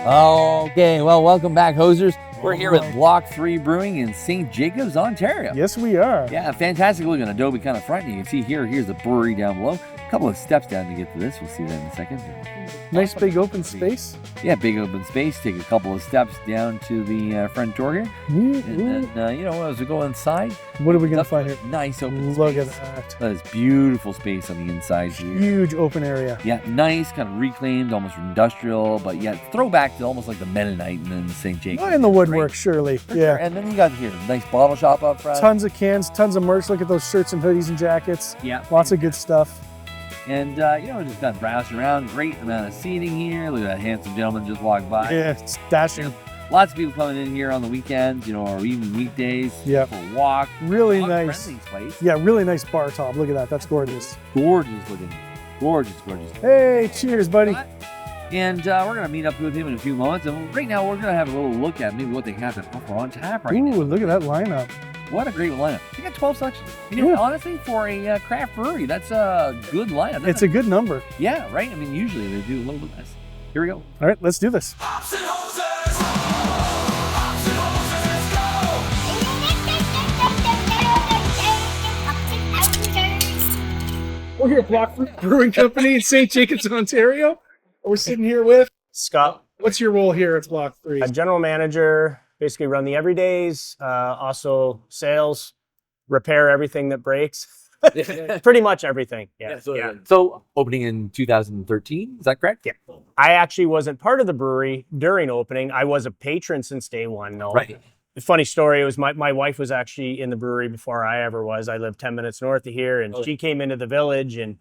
Okay, well, welcome back, hosers. We're here with Block 3 Brewing in St. Jacobs, Ontario. Yes, we are. Yeah, fantastic looking Adobe kind of front. You can see here's the brewery down below. A couple of steps down to get to this. We'll see that in a second. Nice big open space. Yeah, big open space. Take a couple of steps down to the front door here. And then, as we go inside, what are we going to find here? Nice open Look space. at that. That is beautiful space on the inside here. Huge open area. Yeah, nice, kind of reclaimed, almost industrial, but yet throwback to almost like the Mennonite and then St. Jacobs. Not in the woodwork, right? surely. For yeah. Sure. And then you got here, nice bottle shop up front. Tons of cans, tons of merch. Look at those shirts and hoodies and jackets. Yeah. Lots of good stuff. And, just kind of browsing around. Great amount of seating here. Look at that handsome gentleman just walked by. Yeah, it's dashing. Lots of people coming in here on the weekends, or even weekdays Yeah. for a walk. Really nice. Friendly place. Yeah, really nice bar top. Look at that. That's gorgeous. Gorgeous looking. Gorgeous. Hey, cheers, buddy. And we're going to meet up with him in a few moments. And right now, we're going to have a little look at maybe what they have to offer on tap right now. Ooh, look at that lineup. What a great lineup. You got 12 sections. Yeah. Honestly, for a craft brewery, that's a good lineup. It's a good number. Yeah, right? I mean, usually they do a little bit less. Here we go. All right, let's do this. We're here at Block Three Brewing Company in St. Jacobs, Ontario. We're sitting here with Scott. What's your role here at Block Three? A general manager, basically run the everydays, also sales, repair everything that breaks. Pretty much everything. Yeah. So opening in 2013, is that correct? Yeah. I actually wasn't part of the brewery during opening. I was a patron since day one, though. Right. The funny story was my wife was actually in the brewery before I ever was. I lived 10 minutes north of here, and she came into the village, and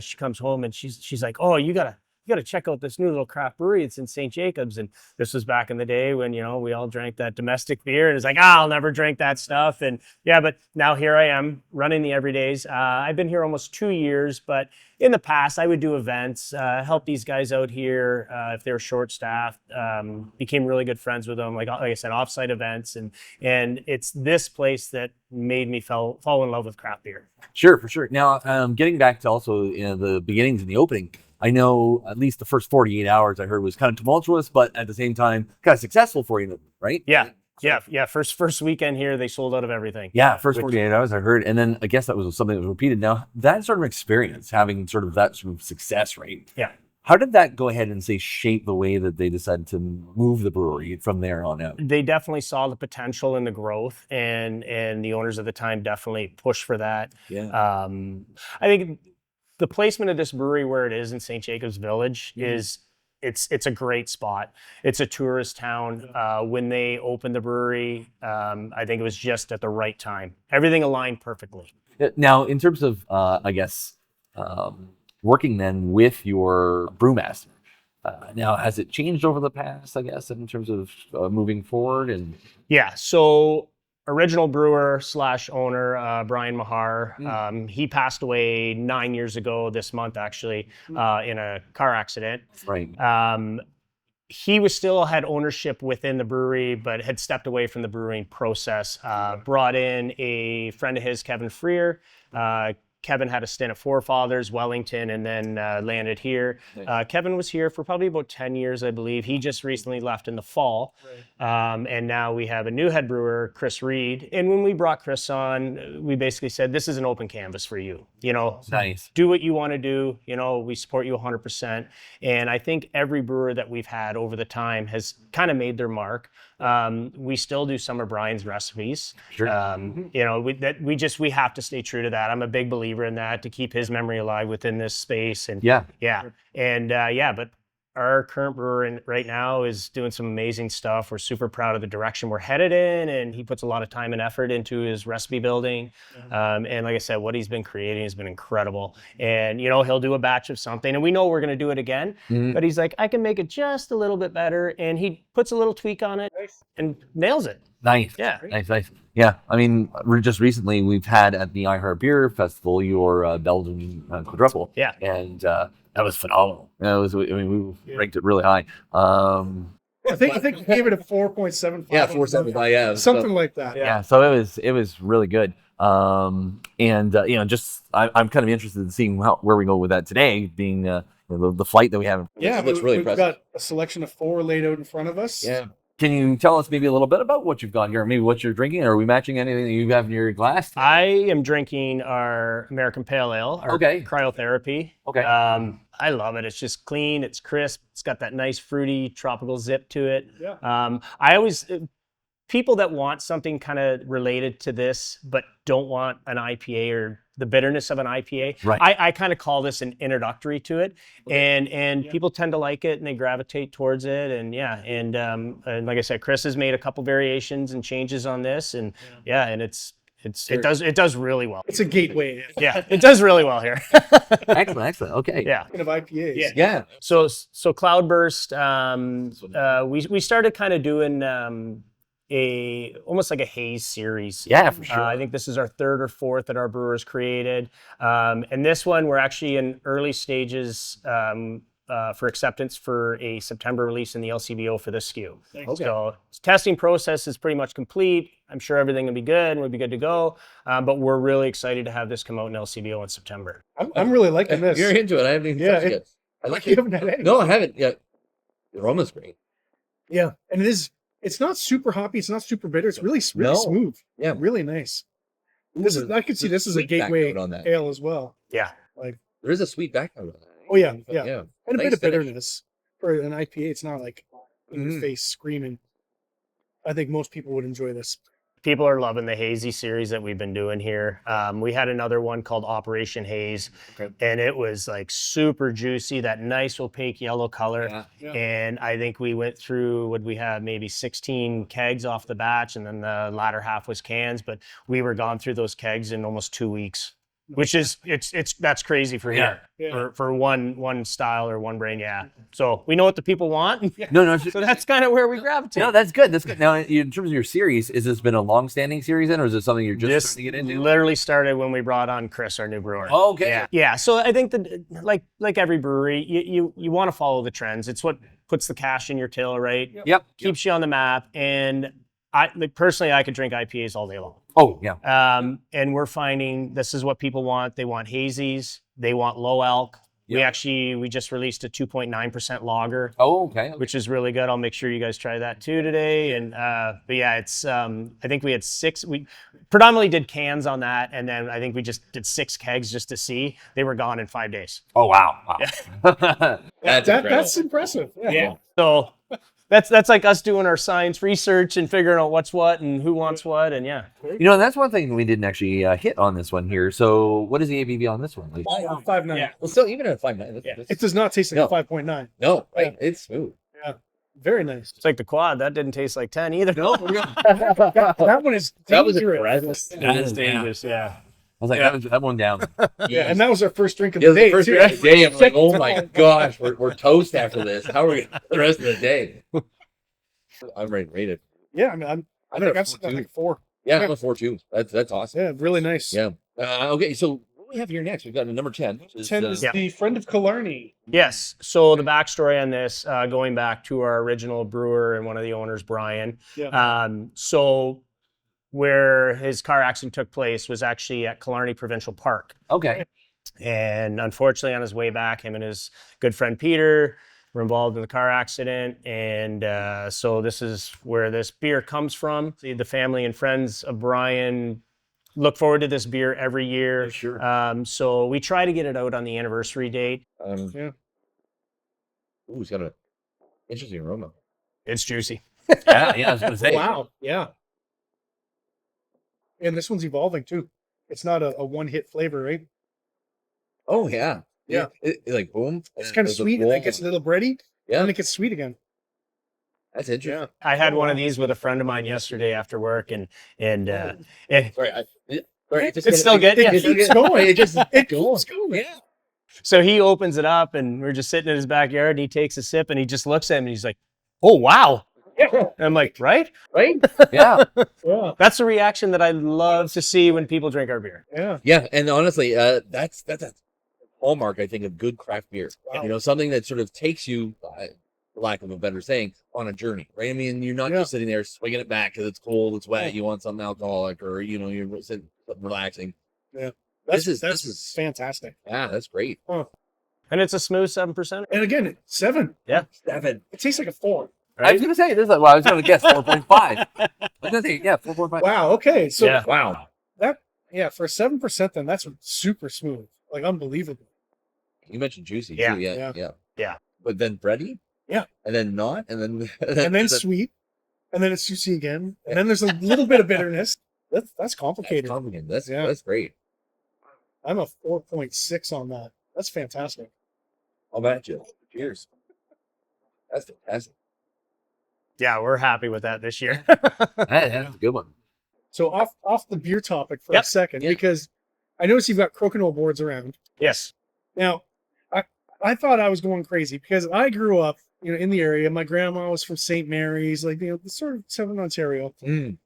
she comes home and she's like, "Oh, you gotta check out this new little craft brewery. It's in St. Jacobs." And this was back in the day when, we all drank that domestic beer, and it's like, I'll never drink that stuff. And yeah, but now here I am running the everydays. I've been here almost 2 years, but in the past I would do events, help these guys out here if they were short staffed, became really good friends with them. Like I said, offsite events. And it's this place that made me fall in love with craft beer. Sure, for sure. Now, getting back to also the beginnings and the opening, I know at least the first 48 hours I heard was kind of tumultuous, but at the same time, kind of successful for you, right? Yeah. Yeah. First weekend here, they sold out of everything. Yeah, first 48 hours I heard. And then I guess that was something that was repeated. Now, that sort of experience, having sort of that sort of success rate. Yeah. How did that go ahead and shape the way that they decided to move the brewery from there on out? They definitely saw the potential and the growth, and the owners at the time definitely pushed for that. Yeah. I think the placement of this brewery where it is in St. Jacobs Village is it's a great spot. It's a tourist town. When they opened the brewery, I think it was just at the right time. Everything aligned perfectly. Now, in terms of, working then with your brewmaster, now has it changed over the past, I guess, in terms of moving forward? And yeah, so original brewer / owner, Brian Mahar, he passed away 9 years ago this month, actually, in a car accident. Right. He had ownership within the brewery, but had stepped away from the brewing process. Brought in a friend of his, Kevin Freer. Kevin had a stint at Forefathers, Wellington, and then landed here. Nice. Kevin was here for probably about 10 years, I believe. He just recently left in the fall. Right. And now we have a new head brewer, Chris Reed. And when we brought Chris on, we basically said, this is an open canvas for you. Nice. Do what you want to do. We support you 100%. And I think every brewer that we've had over the time has kind of made their mark. We still do some of Brian's recipes. Sure. We have to stay true to that. I'm a big believer in that, to keep his memory alive within this space. And but our current brewer right now is doing some amazing stuff. We're super proud of the direction we're headed in, and he puts a lot of time and effort into his recipe building. And like I said, what he's been creating has been incredible. And he'll do a batch of something, and we know we're going to do it again. But he's like, I can make it just a little bit better, and he puts a little tweak on it and nails it. Nice. Yeah. Nice. Yeah. I mean, just recently we've had at the iHeart Beer Festival your Belgian quadruple. Yeah. And that was phenomenal. We ranked it really high. I think we gave it a 4.75. Yeah, 4.75. Yeah, something like that. Yeah. So it was really good. I'm kind of interested in seeing where we go with that today, being the flight that we have. Yeah, It looks really we've impressive. got a selection of 4 laid out in front of us. Yeah. Can you tell us maybe a little bit about what you've got here? Maybe what you're drinking? Are we matching anything that you have in your glass? I am drinking our American Pale Ale, our Okay. cryotherapy. Okay. I love it. It's just clean. It's crisp. It's got that nice fruity tropical zip to it. Yeah. I always people that want something kind of related to this, but don't want an IPA or the bitterness of an IPA. Right. I kind of call this an introductory to it, and people tend to like it and they gravitate towards it, and like I said, Chris has made a couple variations and changes on this, and and it does really well. It's a gateway. Yeah, it does really well here. Excellent. Okay. Yeah. Kind of IPAs. Yeah. So Cloudburst, we started kind of doing almost like a haze series. Yeah, for sure. I think this is our 3rd or 4th that our brewers created, and this one we're actually in early stages for acceptance for a September release in the LCBO for this SKU. Thanks. So testing process is pretty much complete. I'm sure everything will be good and we'll be good to go. But we're really excited to have this come out in LCBO in September. I'm really liking this. You're into it. I haven't even Yeah, touched it. I like You it. haven't had any. No, I haven't yet. The aroma's great. Yeah, and it's not super hoppy. It's not super bitter. It's really No. smooth. Yeah. Really nice. This is, I could see this as a Sweet back gateway note on that. ale as well. Yeah. There is a sweet back note on that. Oh, yeah. Yeah. And a Nice bit of finish. bitterness. For an IPA, it's not like in your face screaming. I think most people would enjoy this. People are loving the hazy series that we've been doing here. We had another one called Operation Haze, and it was like super juicy, that nice opaque yellow color. Yeah. And I think we went through, would we have maybe 16 kegs off the batch, and then the latter half was cans, but we were gone through those kegs in almost 2 weeks. Which is that's crazy for here. Yeah. For one style or one brand, yeah. So we know what the people want. No. So that's kind of where we gravitate. No, that's good. That's good. Now, in terms of your series, has this been a long-standing series then, or is it something you're just This starting to get into? literally started when we brought on Chris, our new brewer. Oh, okay. Yeah. So I think that like every brewery, you want to follow the trends. It's what puts the cash in your till, right? Yep. Keeps you on the map. And I personally, I could drink IPAs all day long. Oh, yeah. And we're finding this is what people want. They want hazies. They want low alc. Yeah. We just released a 2.9% lager, Oh, okay. which is really good. I'll make sure you guys try that too today. And but yeah, it's I think we had 6. We predominantly did cans on that, and then I think we just did 6 kegs just to see. They were gone in 5 days. Oh, wow. That's impressive. Yeah. So that's like us doing our science research and figuring out what's what and who wants what, and yeah. You know, that's one thing we didn't actually hit on this one here. So what is the ABV on this one? Like, 5.9. Yeah. Well, still, even at 5.9. It does not taste like No. a 5.9. No, right. It's smooth. Very nice. It's like the quad. That didn't taste like 10 either. no, That one is That was dangerous. impressive. That is dangerous, yeah. I was like, that one down. Yeah, and that was our first drink of Yeah, the day. the first too. drink of the day, I'm like, oh my gosh, we're toast after this. How are we the rest of the day? I'm ready to rate it. Yeah, I mean, I think I'm sitting at like 4. Yeah, I'm a 4.2. That's awesome. Yeah, really nice. Yeah. Okay, so what do we have here next? We've got a number 10. Which is, 10 is Yeah. the friend of Killarney. Yes. So the backstory on this, going back to our original brewer and one of the owners, Brian. Yeah. So where his car accident took place was actually at Killarney Provincial Park. Okay. And unfortunately, on his way back, him and his good friend Peter were involved in the car accident. And so this is where this beer comes from. The family and friends of Brian look forward to this beer every year. Sure. So we try to get it out on the anniversary date. Yeah. Ooh, it's got an interesting aroma. It's juicy. Yeah, I was going to say. Wow. Yeah. And this one's evolving too. It's not a one-hit flavor, right? Oh, yeah. Yeah. It, like, boom. It's kind of there's a sweet, and then boom. it gets a little bready, Yeah. and then it gets sweet again. That's interesting. Yeah. I had one of these with a friend of mine yesterday after work, and Sorry, It's still good. It It keeps keeps going. It just It goes. keeps going. Yeah. so he opens it up, and we're just sitting in his backyard, and he takes a sip, and he just looks at me, and he's like, "Oh wow!" And I'm like, "Right? Right? Yeah. Yeah. That's the reaction that I love to see when people drink our beer." Yeah. Yeah, and honestly, that's a hallmark, I think, of good craft beer. Wow. You know, something that sort of takes you, for lack of a better saying, on a journey, right? I mean, you're not just sitting there swinging it back because it's cold, it's wet, you want something alcoholic, or you're sitting relaxing. Yeah. This That's is fantastic. yeah, that's great. Huh. And it's a smooth 7%. And again, 7. Yeah. 7. It tastes like a 4. I was gonna say this. Well, I was gonna guess 4.5. I was gonna say 4.5. Wow. Okay. So Yeah. Wow. for 7%, then that's super smooth, like unbelievable. You mentioned juicy. Yeah. Too. Yeah. Yeah. Yeah. But then bready. Yeah. And then not, and then And then sweet, and then it's juicy again, and then there's a little bit of bitterness. That's complicated. That's Yeah. that's great. I'm a 4.6 on that. That's fantastic. I'll match you. Cheers. That's fantastic. Yeah, we're happy with that this year. That's a good one. So off the beer topic for a Yep. second, Yeah. because I noticed you've got crokinole boards around. Yes. Now, I thought I was going crazy because I grew up, in the area. My grandma was from St. Mary's, like, the sort of Southern Ontario. Mm.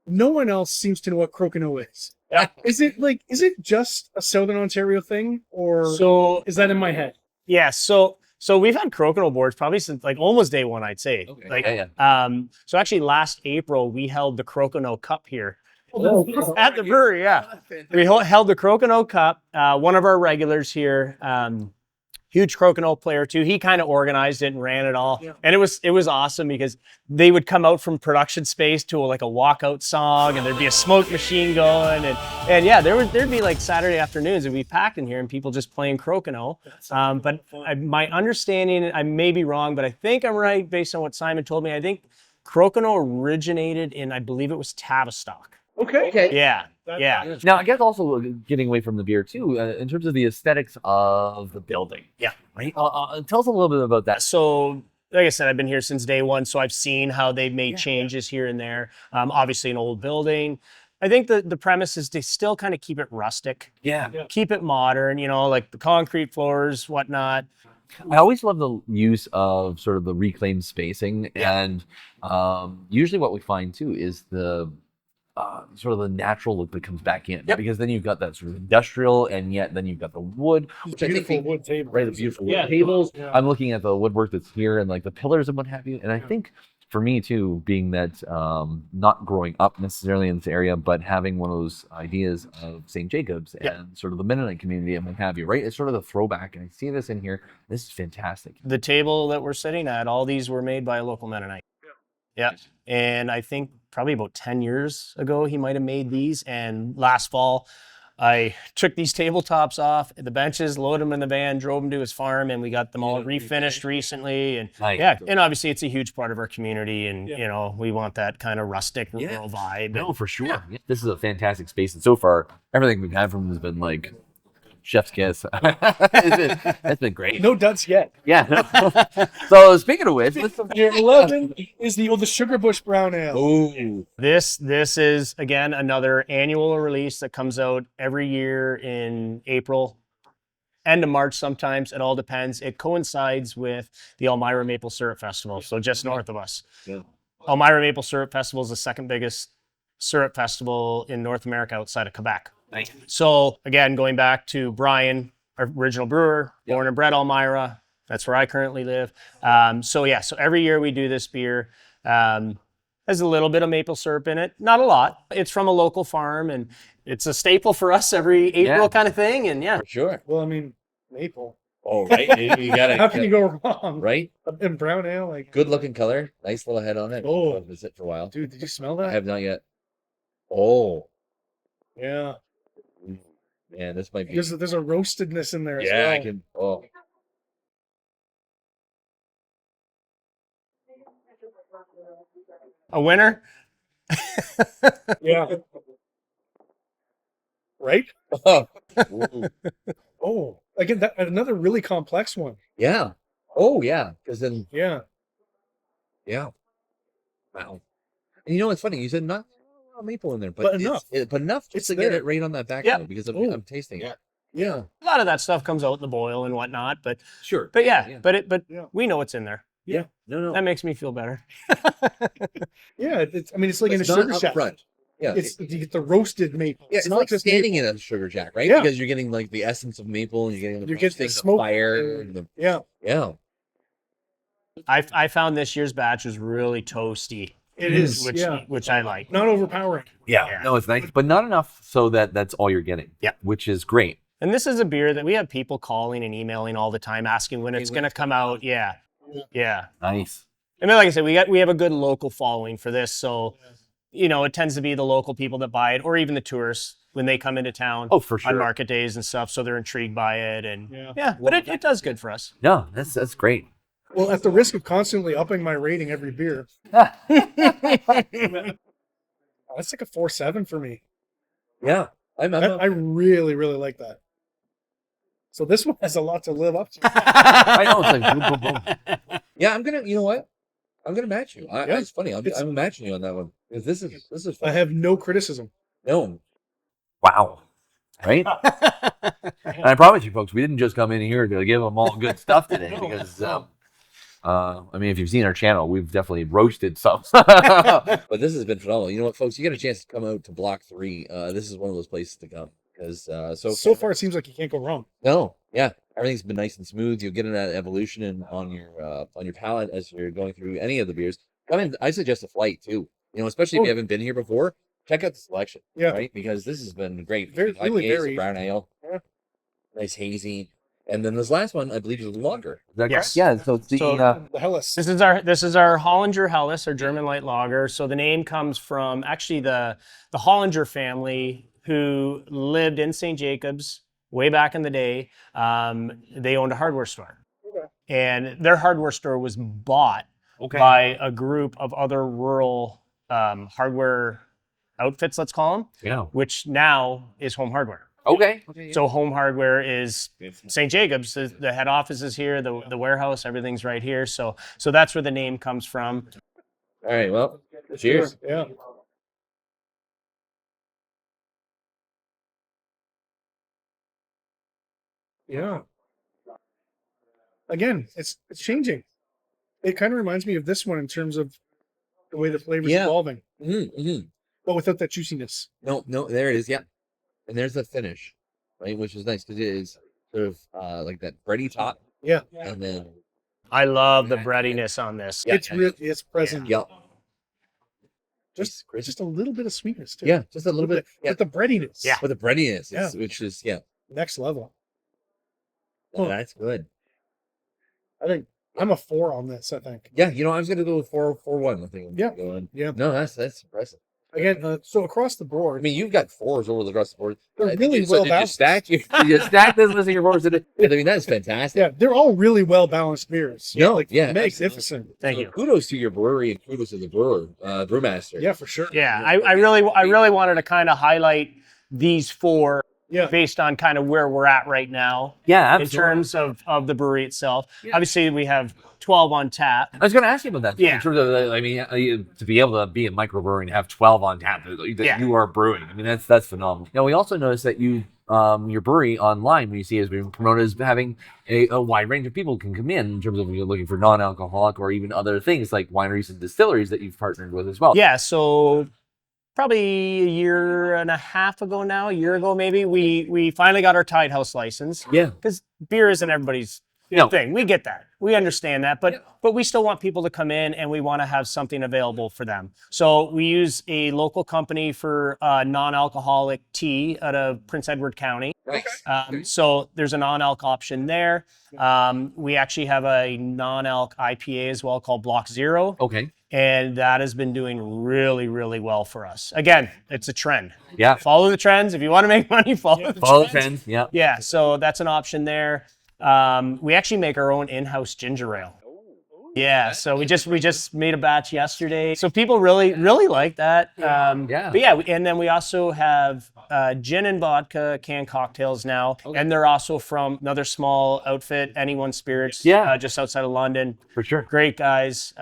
No one else seems to know what crokinole is. Yeah. Is it just a Southern Ontario thing, or So is that in my head? yeah, so we've had crokinole boards probably since like almost day one, I'd say. Okay. Like, Yeah. So actually last April we held the crokinole cup here Oh, at the brewery. Yeah, we held the crokinole cup. One of our regulars here, huge crokinole player too. He kind of organized it and ran it all, and it was awesome because they would come out from production space to like a walkout song, and there'd be a smoke machine going, and yeah, there'd be like Saturday afternoons and we'd be packed in here and people just playing crokinole. But my understanding, I may be wrong, but I think I'm right based on what Simon told me. I think crokinole originated in, I believe it was Tavistock. okay. Yeah, That- yeah. Now, I guess also getting away from the beer too, in terms of the aesthetics of the building. Yeah. Right. Tell us a little bit about that. So, like I said, I've been here since day one, so I've seen how they've made changes here and there. Obviously, an old building. I think the premise is to still kind of keep it rustic, Yeah. keep it modern, like the concrete floors, whatnot. I always love the use of sort of the reclaimed spacing, and usually what we find too is the sort of the natural look that comes back in, because then you've got that sort of industrial, and yet then you've got the wood, which I Beautiful think wood table. right, the beautiful Yeah. wood tables. Yeah. I'm looking at the woodwork that's here and like the pillars and what have you, and I think for me too, being that not growing up necessarily in this area, but having one of those ideas of St. Jacobs and sort of the Mennonite community and what have you, right? It's sort of the throwback, and I see this in here. This is fantastic. The table that we're sitting at, all these were made by a local Mennonite. Yeah. And I think probably about 10 years ago, he might have made these. And last fall, I took these tabletops off the benches, loaded them in the van, drove them to his farm, and we got them all refinished recently. And Nice. yeah, and obviously it's a huge part of our community, and Yeah. we want that kind of rustic rural vibe. No, for sure. Yeah. This is a fantastic space, and so far, everything we've had from them has been like chef's kiss. It's been great. No duds yet. Yeah. So speaking of which, let's Year 11 is the Sugar Bush Brown Ale. Oh. This is again another annual release that comes out every year in April, end of March sometimes. It all depends. It coincides with the Elmira Maple Syrup Festival, so just north of us. Yeah. Elmira Maple Syrup Festival is the second biggest syrup festival in North America outside of Quebec. Nice. So again, going back to Brian, our original brewer, born and bred Elmira. That's where I currently live. So every year we do this beer. Has a little bit of maple syrup in it, not a lot. It's from a local farm, and it's a staple for us every April kind of thing. And yeah, For sure. Well, I mean, maple. Oh, right. You gotta. How can you go wrong? Right. And brown ale, like, Good looking color. Nice little head on it. Oh. I've been sitting for a while. dude, did you smell I that? have not yet. Oh. Yeah. Man, this might be. There's a roastedness in there as Yeah, well. I can. Oh. a winner. Yeah. Right? Ooh. Oh, again, another really complex one. Yeah. Oh, yeah. Because then, Yeah. yeah. Wow. And it's funny. You said not a lot of maple in there, But it's- enough. but enough just It's to get there. it right on that back Yeah. note, because I'm, Oh. I'm tasting it. Yeah. A lot of that stuff comes out in the boil and whatnot, but Sure. yeah. But Yeah. we know it's in there. Yeah. No. That makes me feel better. Yeah. It's like in a It's not sugar up shack. front. Yeah. You get the roasted maple. Yeah, it's not like just standing maple. in a sugar jack, right? Yeah. Because you're getting like the essence of maple, and you're getting the You get the roasting, smoke. fire. And the, Yeah. yeah. I found this year's batch was really toasty. It is. which Yeah. which I like. Not overpowering. Yeah, no, it's nice, but not enough so that that's all you're getting. Yeah. Which is great. And this is a beer that we have people calling and emailing all the time, asking when it's going to come out. Yeah. Nice. And then, like I said, we have a good local following for this. So, it tends to be the local people that buy it, or even the tourists when they come into town. Oh, for sure. On market days and stuff. So they're intrigued by it. And Yeah. but it does good for us. No, that's great. Well, at the risk of constantly upping my rating every beer, that's like a 4.7 for me. Yeah. I really, really like that. So this one has a lot to live up to. I know, it's like boom, boom, boom. Yeah, I'm gonna. You know what? I'm gonna match you. Yeah. It's funny. I'm matching you on that one because this is fun. I have no criticism. No. Wow. Right? And I promise you, folks, we didn't just come in here to give them all good stuff today because, if you've seen our channel, we've definitely roasted some. But this has been phenomenal. You know what, folks? You get a chance to come out to Block 3. This is one of those places to come because So far, it seems like you can't go wrong. No, yeah, everything's been nice and smooth. You'll get in that evolution on your palate as you're going through any of the beers. Come in. I suggest a flight too. Especially if you haven't been here before. Check out the selection, right? Because this has been great. Very brown ale, nice hazy, and then this last one I believe is a little longer. Is that Yes. correct? Yeah. So it's the The Hellas. This is our Hollinger Helles, our German light lager. So the name comes from actually the Hollinger family who lived in St. Jacobs way back in the day. They owned a hardware store, and their hardware store was bought by a group of other rural hardware outfits, let's call them, which now is Home Hardware. Okay. So Home Hardware is St. Jacobs. The head office is here. The warehouse, everything's right here. So that's where the name comes from. All right. Well, cheers. Yeah. Yeah. Again, it's changing. It kind of reminds me of this one in terms of the way the flavor's evolving, but without that juiciness. No, there it is. Yeah, and there's the finish, right, which is nice because it is sort of like that bready top. Yeah. And then I love the breadiness on this. It's present. Yeah. Just a little bit of sweetness too. Yeah, just a little bit. Yeah. But the breadiness. Yeah. But the breadiness, Yeah. which is Next level. that's good. I think I'm a 4 on this, I think. Yeah, I was gonna go with 4.1. I think. Yeah. Yeah. No, that's impressive. Again, so across the board. I mean, you've got 4s over the rest of the board. They're really well balanced. You stack this list of your 4s today. I mean, that's fantastic. Yeah, they're all really well balanced beers. Magnificent. Thank So you. Kudos to your brewery and kudos to the brewmaster. Yeah, for sure. Yeah, I really wanted to kind of highlight these 4 based on kind of where we're at right now. Yeah, in absolutely. terms of the brewery itself. Obviously, we have 12 on tap. I was going to ask you about that. Yeah. In terms of, to be able to be a microbrewery and have 12 on tap that you are brewing. I mean, that's phenomenal. We also noticed that you, your brewery online, we see has been promoted as having a wide range of people can come in terms of you're looking for non-alcoholic or even other things like wineries and distilleries that you've partnered with as well. Yeah, so probably a year and a half ago now, a year ago maybe, we finally got our Tied House license. Yeah. Because beer isn't everybody's thing. We get that. We understand that. But we still want people to come in and we want to have something available for them. So we use a local company for non-alcoholic tea out of Prince Edward County. Nice. So there's a non-alc option there. We actually have a non-alc IPA as well called Block Zero. Okay. And that has been doing really, really well for us. Again, it's a trend. Yeah. Follow the trends. If you want to make money, follow the trends. Yeah. Yeah, so that's an option there. We actually make our own in-house ginger ale. Yeah, so we just made a batch yesterday. So people really like that. But and then we also have gin and vodka canned cocktails now, and they're also from another small outfit, Anyone Spirits, just outside of London. For sure. Great guys.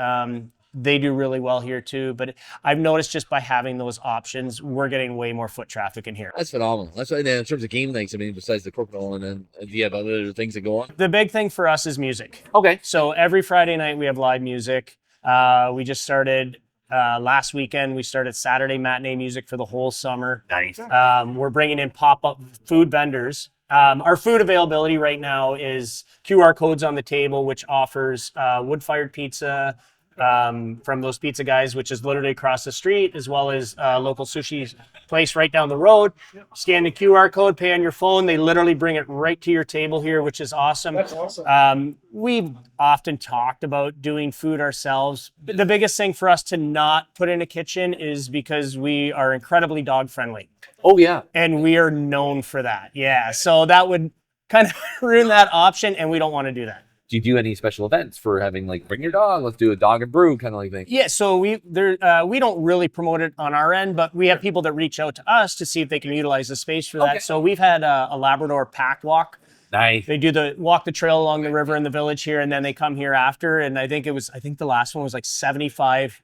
They do really well here too, but I've noticed just by having those options, we're getting way more foot traffic in here. That's phenomenal. That's in terms of game nights. I mean, besides the crokinole, and then do you have other things that go on? The big thing for us is music. Okay. So every Friday night we have live music. We just started last weekend. We started Saturday matinee music for the whole summer. Nice. We're bringing in pop-up food vendors. Our food availability right now is QR codes on the table, which offers wood-fired pizza, from those pizza guys, which is literally across the street, as well as a local sushi place right down the road. Scan the QR code, pay on your phone. They literally bring it right to your table here, which is awesome. That's awesome. We've often talked about doing food ourselves. The biggest thing for us to not put in a kitchen is because we are incredibly dog friendly. Oh yeah. And we are known for that. Yeah. So that would kind of ruin that option, and we don't want to do that. Do you do any special events for having like bring your dog? Let's do a dog and brew kind of like thing. Yeah, so we don't really promote it on our end, but we have people that reach out to us to see if they can utilize the space for that. Okay. So we've had a Labrador pack walk. Nice. They do walk the trail along the river in the village here, and then they come here after. And I think the last one was like 75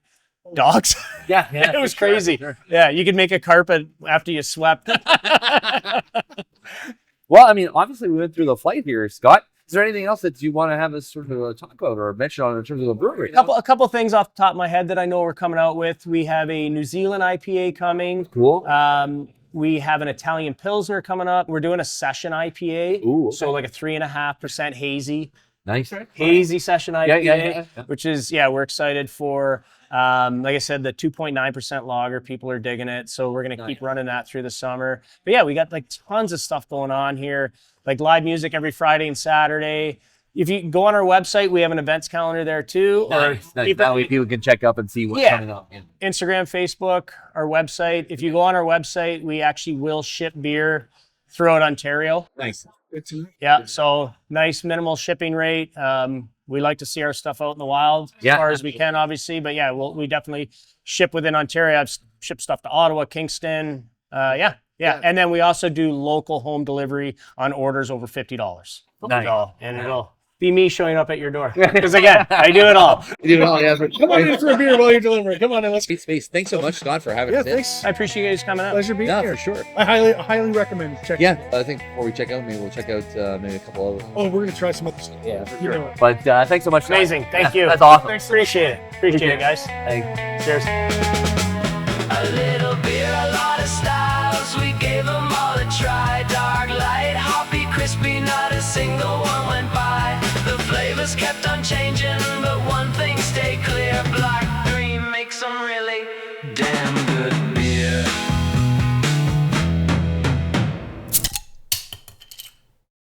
dogs. Yeah, It was for sure, crazy. sure. Yeah, you could make a carpet after you swept. Well, I mean, obviously we went through the flight here, Scott. Is there anything else that you want to have us sort of talk about or mention on in terms of the brewery? A couple things off the top of my head that I know we're coming out with. We have a New Zealand IPA coming. Cool. We have an Italian Pilsner coming up. We're doing a session IPA. Ooh, okay. So like a 3.5% hazy. Nice. Hazy session IPA, yeah. which is, we're excited for. Like I said, the 2.9% lager, people are digging it. So we're going to keep running that through the summer. But yeah, we got like tons of stuff going on here, like live music every Friday and Saturday. If you go on our website, we have an events calendar there too. Nice. That way people can check up and see what's coming up. Yeah. Instagram, Facebook, our website. If you go on our website, we actually will ship beer throughout Ontario. Nice. Yeah, so nice minimal shipping rate. We like to see our stuff out in the wild as far as we can, obviously. But yeah, we definitely ship within Ontario. I've shipped stuff to Ottawa, Kingston. Yeah. And then we also do local home delivery on orders over $50. Nice. So, and it'll be me showing up at your door. Because again, I do it all. You do it all, yeah. Come on in for a beer while you're delivering. Come on in, let's. Space. Thanks so much, Scott, for having us in. Thanks. I appreciate you guys coming out. Pleasure being Yeah, here. for sure. I highly recommend check. Yeah, I think before we check out, maybe we'll check out maybe a couple of. Oh, we're gonna try some other stuff. Yeah, for You sure. know it. But thanks so much. Scott. Amazing. Thank you. That's awesome. Appreciate it. Appreciate it, guys. Thanks. Cheers. A little beer, a lot of styles. We gave them all a try. Dark, light, hoppy, crispy, not a single one went by. The flavors kept on changing, but one thing stayed clear. Block 3 makes some really damn good beer.